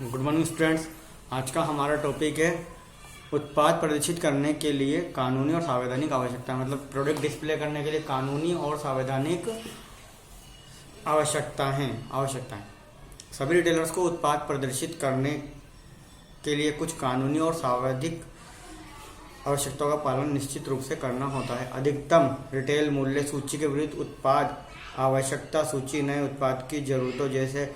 Good morning students. आज का हमारा टॉपिक है उत्पाद प्रदर्शित करने के लिए कानूनी और संवैधानिक आवश्यकता। मतलब प्रोडक्ट डिस्प्ले करने के लिए कानूनी और संवैधानिक आवश्यकताएं। सभी रिटेलर्स को उत्पाद प्रदर्शित करने के लिए कुछ कानूनी और संवैधानिक आवश्यकताओं का पालन निश्चित रूप से करना होता है। अधिकतम रिटेल मूल्य सूची के विरुद्ध उत्पाद आवश्यकता सूची नए उत्पाद की जरूरतों जैसे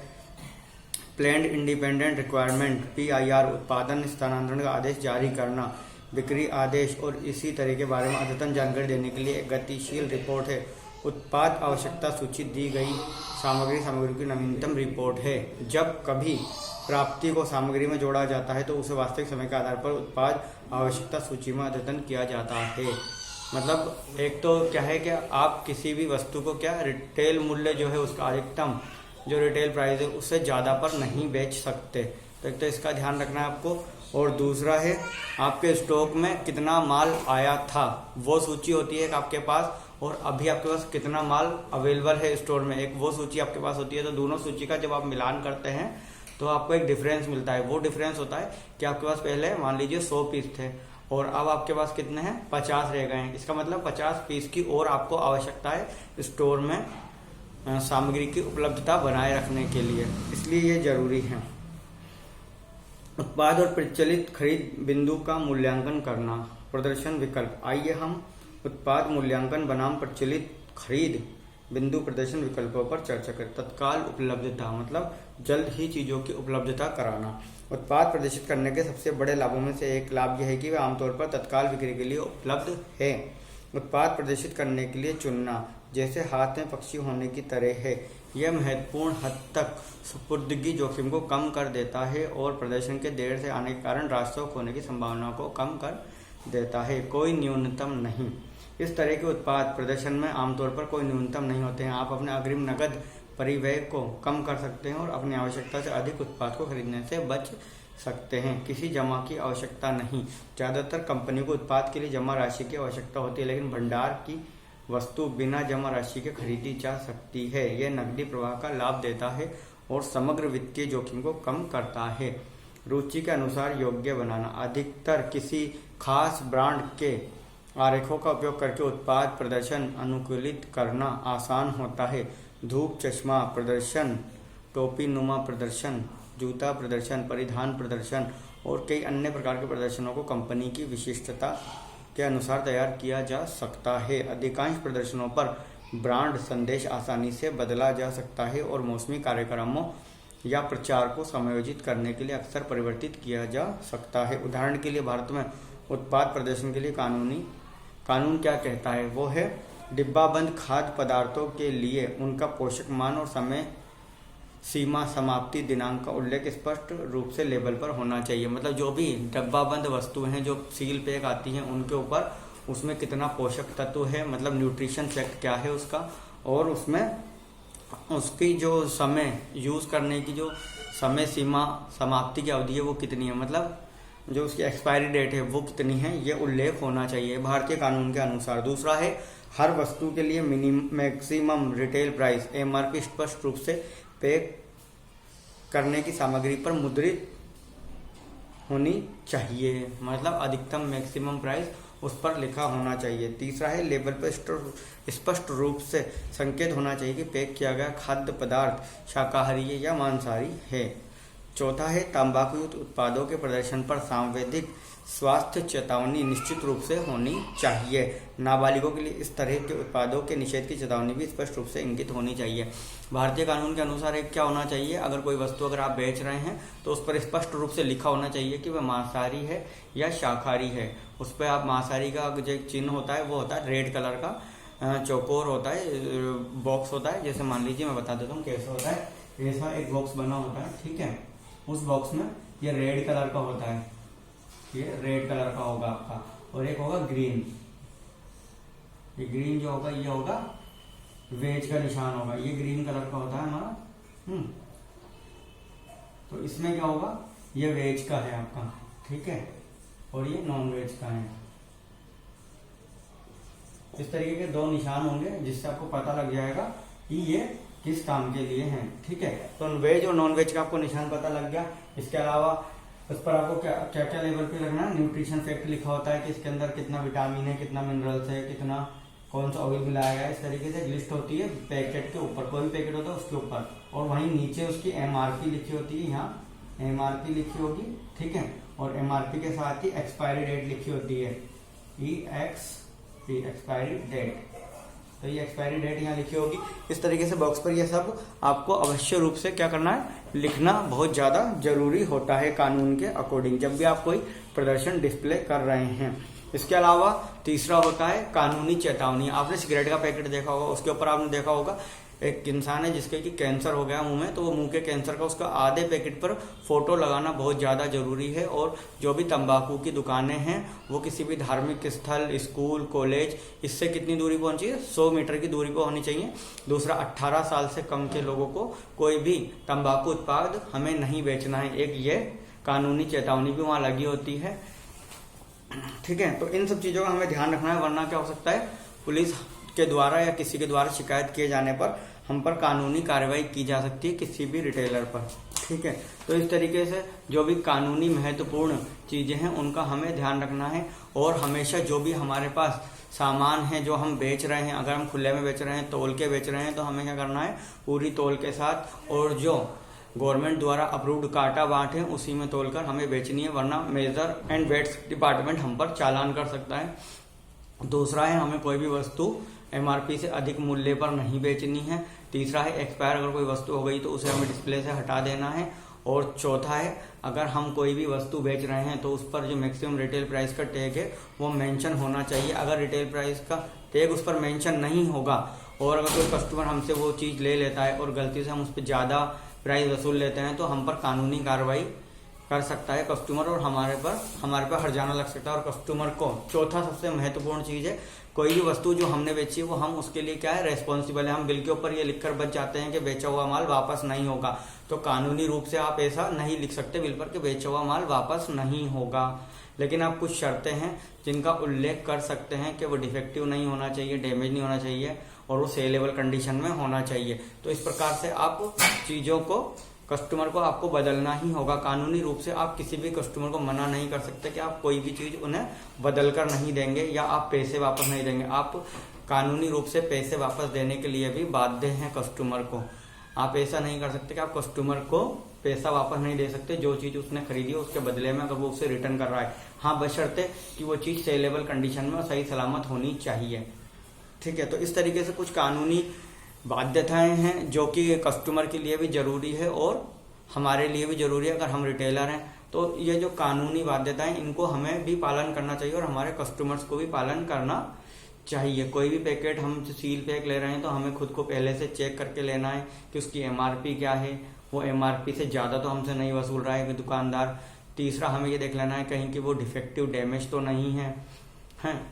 प्लान्ड इंडिपेंडेंट रिक्वायरमेंट PIR, उत्पादन स्थानांतरण का आदेश जारी करना, बिक्री आदेश और इसी तरह के बारे में अद्यतन जानकारी देने के लिए एक गतिशील रिपोर्ट है। उत्पाद आवश्यकता सूची दी गई सामग्री की नवीनतम रिपोर्ट है। जब कभी प्राप्ति को सामग्री में जोड़ा जाता है तो उसे वास्तविक समय के आधार पर उत्पाद आवश्यकता सूची में अद्यतन किया जाता है। मतलब एक तो क्या है कि आप किसी भी वस्तु को रिटेल मूल्य जो है उसका अधिकतम जो रिटेल प्राइस है उससे ज़्यादा पर नहीं बेच सकते। तो एक तो इसका ध्यान रखना है आपको। और दूसरा है आपके स्टॉक में कितना माल आया था, वो सूची होती है आपके पास, और अभी आपके पास कितना माल अवेलेबल है स्टोर में, एक वो सूची आपके पास होती है। तो दोनों सूची का जब आप मिलान करते हैं तो आपको एक डिफरेंस मिलता है। वो डिफरेंस होता है कि आपके पास पहले मान लीजिए 100 पीस थे और अब आपके पास कितने हैं, 50 रह गए हैं। इसका मतलब 50 पीस की और आपको आवश्यकता है स्टोर में सामग्री की उपलब्धता बनाए रखने के लिए, इसलिए ये जरूरी है। उत्पाद और प्रचलित खरीद बिंदु का मूल्यांकन करना। प्रदर्शन विकल्प। आइए हम उत्पाद मूल्यांकन बनाम प्रचलित खरीद बिंदु प्रदर्शन विकल्पों पर चर्चा करें। तत्काल उपलब्धता मतलब जल्द ही चीजों की उपलब्धता कराना। उत्पाद प्रदर्शित करने के सबसे बड़े लाभों में से एक लाभ यह है कि वह आमतौर पर तत्काल बिक्री के लिए उपलब्ध है। उत्पाद प्रदर्शित करने के लिए चुनना जैसे हाथ में पक्षी होने की तरह है। यह महत्वपूर्ण हद तक सुपुर्दगी जोखिम को कम कर देता है और प्रदर्शन के देर से आने के कारण राजस्व खोने की संभावना को कम कर देता है। कोई न्यूनतम नहीं। इस तरह के उत्पाद प्रदर्शन में आमतौर पर कोई न्यूनतम नहीं होते हैं। आप अपने अग्रिम नकद परिव्यय को कम कर सकते हैं और अपनी आवश्यकता से अधिक उत्पाद को खरीदने से बच सकते हैं। किसी जमा की आवश्यकता नहीं। ज्यादातर कंपनी को उत्पाद के लिए जमा राशि की आवश्यकता होती है, लेकिन भंडार की वस्तु बिना जमा राशि के खरीदी जा सकती है। यह नकदी प्रवाह का लाभ देता है और समग्र वित्तीय जोखिम को कम करता है। रुचि के अनुसार योग्य बनाना। अधिकतर किसी खास ब्रांड के आरेखों का उपयोग करके उत्पाद प्रदर्शन अनुकूलित करना आसान होता है। धूप चश्मा प्रदर्शन, टोपी नुमा प्रदर्शन, जूता प्रदर्शन, परिधान प्रदर्शन और कई अन्य प्रकार के प्रदर्शनों को कंपनी की विशिष्टता के अनुसार तैयार किया जा सकता है। अधिकांश प्रदर्शनों पर ब्रांड संदेश आसानी से बदला जा सकता है और मौसमी कार्यक्रमों या प्रचार को समायोजित करने के लिए अक्सर परिवर्तित किया जा सकता है। उदाहरण के लिए भारत में उत्पाद प्रदर्शन के लिए कानून क्या कहता है, वो है डिब्बाबंद खाद्य पदार्थों के लिए उनका पोषक मान और समय सीमा समाप्ति दिनांक का उल्लेख स्पष्ट रूप से लेबल पर होना चाहिए। मतलब जो भी डब्बाबंद वस्तुएं हैं जो सील पैक आती हैं उनके ऊपर उसमें कितना पोषक तत्व है, मतलब न्यूट्रिशन फैक्ट क्या है उसका, और उसमें उसकी जो समय यूज करने की जो समय सीमा समाप्ति की अवधि है वो कितनी है, मतलब जो उसकी एक्सपायरी डेट है वो कितनी है, ये उल्लेख होना चाहिए भारतीय कानून के अनुसार। दूसरा है हर वस्तु के लिए मैक्सिमम रिटेल प्राइस MRP स्पष्ट रूप से पैक करने की सामग्री पर मुद्रित होनी चाहिए, मतलब अधिकतम मैक्सिमम प्राइस उस पर लिखा होना चाहिए। तीसरा है लेबल पर स्पष्ट रूप से संकेत होना चाहिए कि पैक किया गया खाद्य पदार्थ शाकाहारी है या मांसाहारी है। चौथा है तंबाकूयुक्त उत्पादों के प्रदर्शन पर सांवेदिक स्वास्थ्य चेतावनी निश्चित रूप से होनी चाहिए। नाबालिगों के लिए इस तरह के उत्पादों के निषेध की चेतावनी भी स्पष्ट रूप से इंगित होनी चाहिए। भारतीय कानून के अनुसार एक क्या होना चाहिए, अगर कोई वस्तु अगर आप बेच रहे हैं तो उस पर स्पष्ट रूप से लिखा होना चाहिए कि वह मांसाहारी है या शाकाहारी है। उस पर आप मांसाहारी का जो चिन्ह होता है वो होता है रेड कलर का, चौकोर होता है, बॉक्स होता है। जैसे मान लीजिए मैं बता देता हूँ कैसा होता है। ऐसा एक बॉक्स बना होता है, ठीक है, उस बॉक्स में ये रेड कलर का होता है, ये रेड कलर का होगा आपका, और एक होगा ग्रीन। ये ग्रीन जो होगा ये होगा वेज का निशान होगा, ये ग्रीन कलर का होता है हमारा। तो इसमें क्या होगा, ये वेज का है आपका, ठीक है, और ये नॉन वेज का है। इस तरीके के दो निशान होंगे जिससे आपको पता लग जाएगा कि ये किस काम के लिए हैं। ठीक है, तो वेज और नॉन वेज का आपको निशान पता लग गया। इसके अलावा उस पर आपको क्या क्या क्या लेवल पे लगना है, न्यूट्रिशन फैक्ट लिखा होता है कि इसके अंदर कितना विटामिन है, कितना मिनरल्स है, कितना कौन सा ऑयल मिलाया गया है। इस तरीके से लिस्ट होती है पैकेट के ऊपर, कोई भी पैकेट होता है उसके ऊपर, और वहीं नीचे उसकी MRP लिखी होती है, यहाँ MRP लिखी होगी। ठीक है, और MRP के साथ ही एक्सपायरी डेट लिखी होती है, EXP एक्सपायरी डेट। तो ये एक्सपायरी डेट यहाँ लिखी होगी। इस तरीके से बॉक्स पर ये सब आपको अवश्य रूप से क्या करना है, लिखना बहुत ज्यादा जरूरी होता है कानून के अकॉर्डिंग, जब भी आप कोई प्रदर्शन डिस्प्ले कर रहे हैं। इसके अलावा तीसरा होता है कानूनी चेतावनी। आपने सिगरेट का पैकेट देखा होगा, उसके ऊपर आपने देखा होगा एक इंसान है जिसके कि कैंसर हो गया मुंह में, तो वो मुंह के कैंसर का उसका आधे पैकेट पर फोटो लगाना बहुत ज्यादा जरूरी है। और जो भी तंबाकू की दुकानें हैं वो किसी भी धार्मिक स्थल, स्कूल, कॉलेज, इससे कितनी दूरी पर होनी चाहिए, 100 मीटर की दूरी पर होनी चाहिए। दूसरा, 18 साल से कम के लोगों को कोई भी तंबाकू उत्पाद हमें नहीं बेचना है। एक ये कानूनी चेतावनी भी वहां लगी होती है। ठीक है, तो इन सब चीजों का हमें ध्यान रखना है, वरना क्या हो सकता है, पुलिस के द्वारा या किसी के द्वारा शिकायत किए जाने पर हम पर कानूनी कार्रवाई की जा सकती है, किसी भी रिटेलर पर। ठीक है, तो इस तरीके से जो भी कानूनी महत्वपूर्ण चीजें हैं उनका हमें ध्यान रखना है। और हमेशा जो भी हमारे पास सामान है जो हम बेच रहे हैं, अगर हम खुले में बेच रहे हैं, तोल के बेच रहे हैं, तो हमें क्या करना है, पूरी तोल के साथ, और जो गवर्नमेंट द्वारा अप्रूव्ड काटा बाट है उसी में तोलकर हमें बेचनी है, वरना मेजर एंड वेट्स डिपार्टमेंट हम पर चालान कर सकता है। दूसरा है, हमें कोई भी वस्तु MRP से अधिक मूल्य पर नहीं बेचनी है। तीसरा है, एक्सपायर अगर कोई वस्तु हो गई तो उसे हमें डिस्प्ले से हटा देना है। और चौथा है, अगर हम कोई भी वस्तु बेच रहे हैं तो उस पर जो मैक्सिमम रिटेल प्राइस का टैग है वो मेंशन होना चाहिए। अगर रिटेल प्राइस का टैग उस पर मेंशन नहीं होगा और अगर कोई कस्टमर हमसे वो चीज ले लेता है और गलती से हम उस पर ज्यादा प्राइस वसूल लेते हैं तो हम पर कानूनी कार्रवाई कर सकता है कस्टमर, और हमारे पर हर्जाना लग सकता है। और कस्टमर को चौथा सबसे महत्वपूर्ण चीज है, कोई भी वस्तु जो हमने बेची है वो हम उसके लिए क्या है, रेस्पॉन्सिबल है। हम बिल के ऊपर ये लिखकर बच जाते हैं कि बेचा हुआ माल वापस नहीं होगा, तो कानूनी रूप से आप ऐसा नहीं लिख सकते बिल पर कि बेचा हुआ माल वापस नहीं होगा। लेकिन आप कुछ शर्तें हैं जिनका उल्लेख कर सकते हैं कि वो डिफेक्टिव नहीं होना चाहिए, डैमेज नहीं होना चाहिए, और वो सेलेबल कंडीशन में होना चाहिए। तो इस प्रकार से आप चीजों को, कस्टमर को आपको बदलना ही होगा। कानूनी रूप से आप किसी भी कस्टमर को मना नहीं कर सकते कि आप कोई भी चीज उन्हें बदल कर नहीं देंगे या आप पैसे वापस नहीं देंगे। आप कानूनी रूप से पैसे वापस देने के लिए भी बाध्य हैं कस्टमर को। आप ऐसा नहीं कर सकते कि आप कस्टमर को पैसा वापस नहीं दे सकते, जो चीज उसने खरीदी है उसके बदले में अगर वो उसे रिटर्न कर रहा है। हाँ, बशर्ते कि वो चीज सेलेबल कंडीशन में और सही सलामत होनी चाहिए। ठीक है, तो इस तरीके से कुछ कानूनी बाध्यताएं हैं जो कि कस्टमर के लिए भी जरूरी है और हमारे लिए भी जरूरी है अगर हम रिटेलर हैं। तो ये जो कानूनी बाध्यताएं, इनको हमें भी पालन करना चाहिए और हमारे कस्टमर्स को भी पालन करना चाहिए। कोई भी पैकेट हम सील पैक ले रहे हैं तो हमें खुद को पहले से चेक करके लेना है कि उसकी MRP क्या है, वो MRP से ज्यादा तो हमसे नहीं वसूल रहा है दुकानदार। तीसरा, हमें ये देख लेना है कहीं कि वो डिफेक्टिव डैमेज तो नहीं है।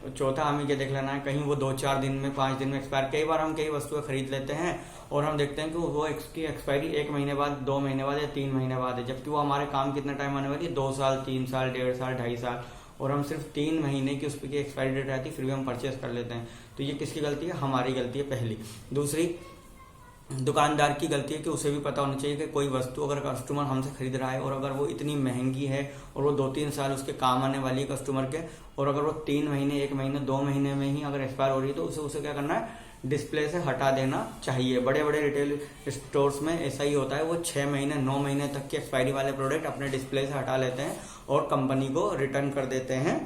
चौथा, हमें ये देख लेना है कहीं वो 2-4 दिन में, 5 दिन में एक्सपायर। कई बार हम कई वस्तुएं खरीद लेते हैं और हम देखते हैं कि वो इसकी एक्सपायरी 1 महीने बाद, 2 महीने बाद या 3 महीने बाद है, जबकि वो हमारे काम कितना टाइम आने वाली है, 2 साल, 3 साल, 1.5 साल, 2.5 साल, और हम सिर्फ 3 महीने की उसकी एक्सपायरी डेट रहती है, फिर भी हम परचेस कर लेते हैं। तो ये किसकी गलती है? हमारी गलती है पहली। दूसरी, दुकानदार की गलती है कि उसे भी पता होना चाहिए कि कोई वस्तु अगर कस्टमर हमसे खरीद रहा है और अगर वो इतनी महंगी है और वो 2-3 साल उसके काम आने वाली है कस्टमर के, और अगर वो 3 महीने, 1 महीने, 2 महीने में ही अगर एक्सपायर हो रही है तो उसे क्या करना है, डिस्प्ले से हटा देना चाहिए। बड़े बड़े रिटेल स्टोर्स में ऐसा ही होता है, वो 6 महीने, 9 महीने तक की एक्सपायरी वाले प्रोडक्ट अपने डिस्प्ले से हटा लेते हैं और कंपनी को रिटर्न कर देते हैं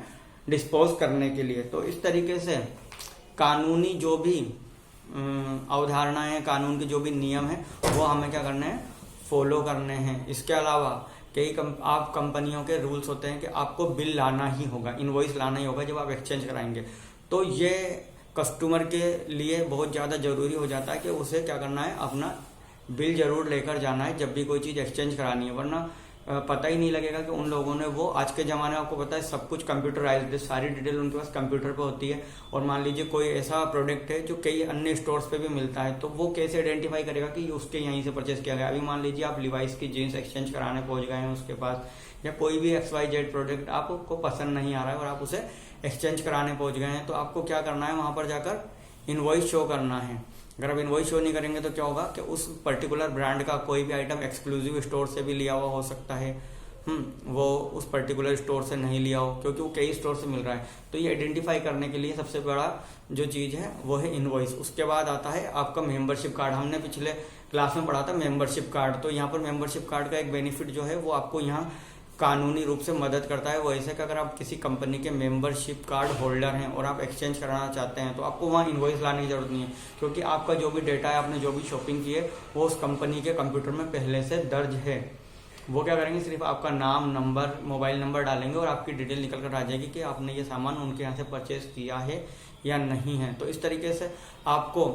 डिस्पोज करने के लिए। तो इस तरीके से कानूनी जो भी अवधारणा है, कानून के जो भी नियम है, वो हमें क्या करने हैं, फॉलो करने हैं। इसके अलावा आप कंपनियों के रूल्स होते हैं कि आपको बिल लाना ही होगा, इनवॉइस लाना ही होगा जब आप एक्सचेंज कराएंगे। तो ये कस्टमर के लिए बहुत ज्यादा जरूरी हो जाता है कि उसे क्या करना है, अपना बिल जरूर लेकर जाना है जब भी कोई चीज एक्सचेंज करानी है, वरना पता ही नहीं लगेगा कि उन लोगों ने वो, आज के जमाने में आपको पता है सब कुछ कंप्यूटराइज्ड है, सारी डिटेल उनके पास कंप्यूटर पे होती है। और मान लीजिए कोई ऐसा प्रोडक्ट है जो कई अन्य स्टोर्स पे भी मिलता है, तो वो कैसे आइडेंटिफाई करेगा कि उसके यहीं से परचेस किया गया। अभी मान लीजिए आप लिवाइस की जीन्स एक्सचेंज कराने पहुंच गए हैं उसके पास, या कोई भी XYZ प्रोडक्ट आपको पसंद नहीं आ रहा है और आप उसे एक्सचेंज कराने पहुंच गए हैं, तो आपको क्या करना है, वहां पर जाकर इनवॉइस शो करना है। अगर आप इनवॉइस शो नहीं करेंगे तो क्या होगा कि उस पर्टिकुलर ब्रांड का कोई भी आइटम एक्सक्लूसिव स्टोर से भी लिया हुआ हो सकता है, वो उस पर्टिकुलर स्टोर से नहीं लिया हो, क्योंकि वो कई स्टोर से मिल रहा है। तो ये आइडेंटिफाई करने के लिए सबसे बड़ा जो चीज है वो है इनवॉइस। उसके बाद आता है आपका मेंबरशिप कार्ड। हमने पिछले क्लास में पढ़ा था मेंबरशिप कार्ड। तो यहाँ पर मेंबरशिप कार्ड का एक बेनिफिट जो है वो आपको यहाँ कानूनी रूप से मदद करता है। वो ऐसे कि अगर आप किसी कंपनी के मेंबरशिप कार्ड होल्डर हैं और आप एक्सचेंज कराना चाहते हैं तो आपको वहाँ इनवॉइस लाने की जरूरत नहीं है, क्योंकि आपका जो भी डेटा है, आपने जो भी शॉपिंग की है, वो उस कंपनी के कंप्यूटर में पहले से दर्ज है। वो क्या करेंगे, सिर्फ आपका नाम, नंबर, मोबाइल नंबर डालेंगे और आपकी डिटेल निकल कर आ जाएगी कि आपने ये सामान उनके यहाँ से परचेज किया है या नहीं है। तो इस तरीके से आपको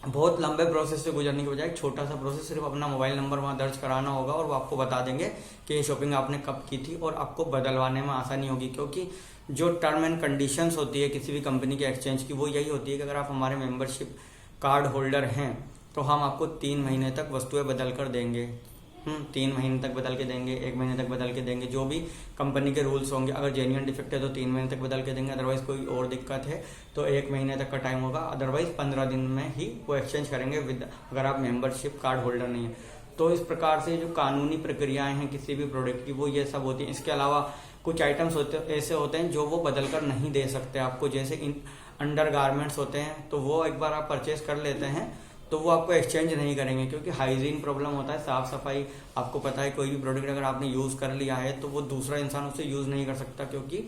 बहुत लंबे प्रोसेस से गुजरने के बजाय एक छोटा सा प्रोसेस, सिर्फ अपना मोबाइल नंबर वहाँ दर्ज कराना होगा और वो आपको बता देंगे कि ये शॉपिंग आपने कब की थी, और आपको बदलवाने में आसानी होगी। क्योंकि जो टर्म एंड कंडीशंस होती है किसी भी कंपनी के एक्सचेंज की, वो यही होती है कि अगर आप हमारे मेंबरशिप कार्ड होल्डर हैं तो हम आपको 3 महीने तक वस्तुएं बदल कर देंगे। 3 महीने तक बदल के देंगे, 1 महीने तक बदल के देंगे, जो भी कंपनी के रूल्स होंगे। अगर जेन्युइन डिफेक्ट है तो 3 महीने तक बदल के देंगे, अदरवाइज कोई और दिक्कत है तो 1 महीने तक का टाइम होगा, अदरवाइज 15 दिन में ही वो एक्सचेंज करेंगे अगर आप मेंबरशिप कार्ड होल्डर नहीं है। तो इस प्रकार से जो कानूनी प्रक्रियाएं हैं किसी भी प्रोडक्ट की, वो ये सब होती हैं। इसके अलावा कुछ आइटम्स ऐसे होते हैं जो वो बदल कर नहीं दे सकते आपको, जैसे अंडर गारमेंट्स होते हैं, तो वो एक बार आप परचेज कर लेते हैं तो वो आपको एक्सचेंज नहीं करेंगे, क्योंकि हाइजीन प्रॉब्लम होता है, साफ सफाई। आपको पता है कोई भी प्रोडक्ट अगर आपने यूज कर लिया है तो वो दूसरा इंसान उसे यूज नहीं कर सकता, क्योंकि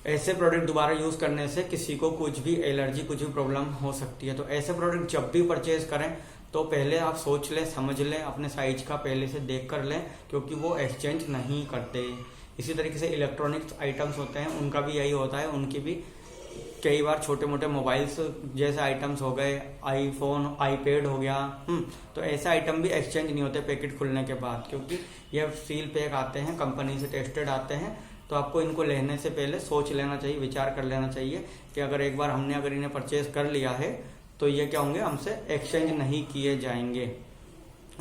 ऐसे प्रोडक्ट दोबारा यूज करने से किसी को कुछ भी एलर्जी, कुछ भी प्रॉब्लम हो सकती है। तो ऐसे प्रोडक्ट जब भी परचेज करें तो पहले आप सोच लें, समझ लें, अपने साइज का पहले से देख कर लें, क्योंकि वो एक्सचेंज नहीं करते। इसी तरीके से इलेक्ट्रॉनिक्स आइटम्स होते हैं, उनका भी यही होता है। उनकी भी कई बार छोटे मोटे मोबाइल्स जैसे आइटम्स हो गए, आईफोन, आईपैड हो गया, तो ऐसे आइटम भी एक्सचेंज नहीं होते पैकेट खुलने के बाद, क्योंकि ये सील पैक आते हैं, कंपनी से टेस्टेड आते हैं। तो आपको इनको लेने से पहले सोच लेना चाहिए, विचार कर लेना चाहिए कि अगर एक बार हमने अगर इन्हें परचेज कर लिया है तो ये क्या होंगे, हमसे एक्सचेंज नहीं किए जाएंगे,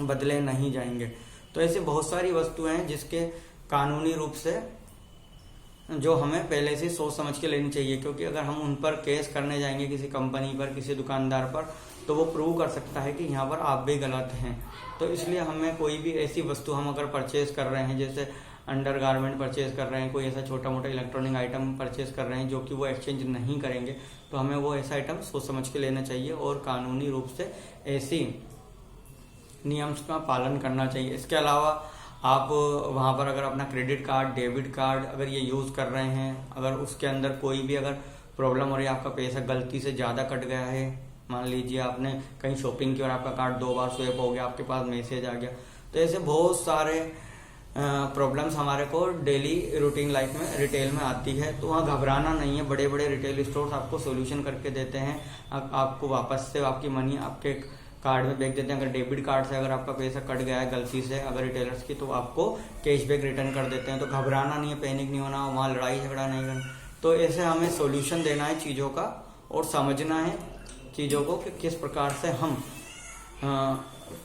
बदले नहीं जाएंगे। तो ऐसे बहुत सारी वस्तुएं हैं जिसके कानूनी रूप से जो हमें पहले से सोच समझ के लेनी चाहिए, क्योंकि अगर हम उन पर केस करने जाएंगे किसी कंपनी पर, किसी दुकानदार पर, तो वो प्रूव कर सकता है कि यहाँ पर आप भी गलत हैं। तो इसलिए हमें कोई भी ऐसी वस्तु हम अगर परचेज कर रहे हैं, जैसे अंडर गारमेंट परचेज कर रहे हैं, कोई ऐसा छोटा मोटा इलेक्ट्रॉनिक आइटम परचेज कर रहे हैं जो कि वो एक्सचेंज नहीं करेंगे, तो हमें वो ऐसा आइटम सोच समझ के लेना चाहिए और कानूनी रूप से ऐसी नियम का पालन करना चाहिए। इसके अलावा आप वहाँ पर अगर अपना क्रेडिट कार्ड, डेबिट कार्ड अगर ये यूज़ कर रहे हैं, अगर उसके अंदर कोई भी अगर प्रॉब्लम हो रही है, आपका पैसा गलती से ज़्यादा कट गया है, मान लीजिए आपने कहीं शॉपिंग की और आपका कार्ड 2 बार स्वैप हो गया, आपके पास मैसेज आ गया, तो ऐसे बहुत सारे प्रॉब्लम्स हमारे को डेली रूटीन लाइफ में रिटेल में आती है। तो वहाँ घबराना नहीं है, बड़े बड़े रिटेल स्टोर्स आपको सोल्यूशन करके देते हैं, आपको वापस से आपकी मनी आपके कार्ड में भेज देते हैं। अगर डेबिट कार्ड से अगर आपका पैसा कट गया है गलती से अगर रिटेलर्स की, तो आपको कैशबैक रिटर्न कर देते हैं। तो घबराना नहीं है, पैनिक नहीं होना, वहाँ लड़ाई झगड़ा नहीं करना। तो ऐसे हमें सॉल्यूशन देना है चीज़ों का और समझना है चीज़ों को कि किस प्रकार से हम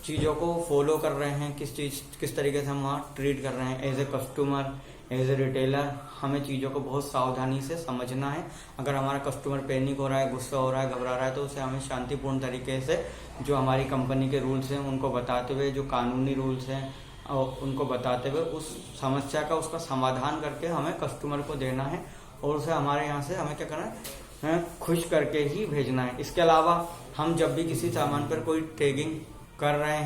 चीज़ों को फॉलो कर रहे हैं, किस तरीके से हम वहाँ ट्रीट कर रहे हैं as a customer, as a retailer. हमें चीज़ों को बहुत सावधानी से समझना है। अगर हमारा कस्टमर पैनिक हो रहा है, गुस्सा हो रहा है, घबरा रहा है, तो उसे हमें शांतिपूर्ण तरीके से जो हमारी कंपनी के रूल्स हैं उनको बताते हुए, जो कानूनी रूल्स हैं और उनको बताते हुए उस समस्या का उसका समाधान करके हमें कस्टमर को देना है और उसे हमारे यहाँ से हमें क्या करना है, खुश करके ही भेजना है। इसके अलावा हम जब भी किसी सामान पर कोई टैगिंग कर रहे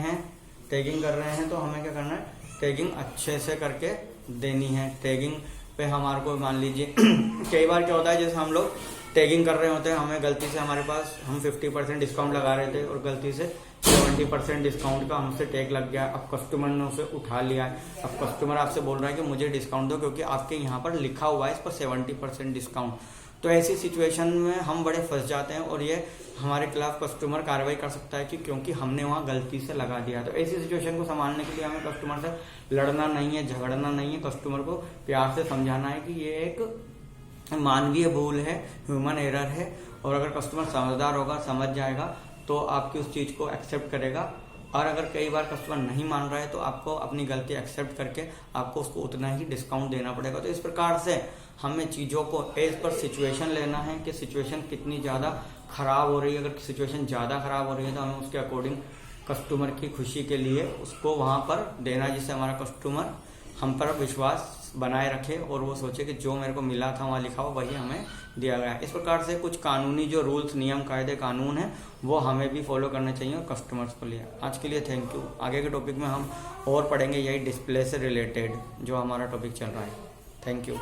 हैं तो हमें क्या करना है, टैगिंग अच्छे से करके देनी है। टैगिंग पे हमारे को मान लीजिए कई बार क्या होता है, जैसे हम लोग टैगिंग कर रहे होते हैं, हमें गलती से हमारे पास हम 50% डिस्काउंट लगा रहे थे और गलती से 70% डिस्काउंट का हमसे टैग लग गया। अब कस्टमर ने उसे उठा लिया है, अब कस्टमर आपसे बोल रहा है कि मुझे डिस्काउंट दो क्योंकि आपके यहाँ पर लिखा हुआ है इस पर 70% डिस्काउंट। तो ऐसी सिचुएशन में हम बड़े फंस जाते हैं और ये हमारे खिलाफ कस्टमर कार्रवाई कर सकता है कि क्योंकि हमने वहाँ गलती से लगा दिया। तो ऐसी सिचुएशन को संभालने के लिए हमें कस्टमर से लड़ना नहीं है, झगड़ना नहीं है, कस्टमर को प्यार से समझाना है कि ये एक मानवीय भूल है, ह्यूमन एरर है। और अगर कस्टमर समझदार होगा, समझ जाएगा, तो आपकी उस चीज़ को एक्सेप्ट करेगा और अगर कई बार कस्टमर नहीं मान रहा है तो आपको अपनी गलती एक्सेप्ट करके आपको उसको उतना ही डिस्काउंट देना पड़ेगा। तो इस प्रकार से हमें चीज़ों को एज पर सिचुएशन लेना है कि सिचुएशन कितनी ज़्यादा खराब हो रही है। अगर सिचुएशन ज़्यादा खराब हो रही है तो हमें उसके अकॉर्डिंग कस्टमर की खुशी के लिए उसको वहाँ पर देना, जिससे हमारा कस्टमर हम पर विश्वास बनाए रखे और वो सोचे कि जो मेरे को मिला था वहाँ लिखा हुआ वही हमें दिया गया। इस प्रकार से कुछ कानूनी जो रूल्स, नियम, कायदे, कानून है वो हमें भी फॉलो करने चाहिए और कस्टमर्स को लिए। आज के लिए थैंक यू। आगे के टॉपिक में हम और पढ़ेंगे यही डिस्प्ले से रिलेटेड जो हमारा टॉपिक चल रहा है। Thank you.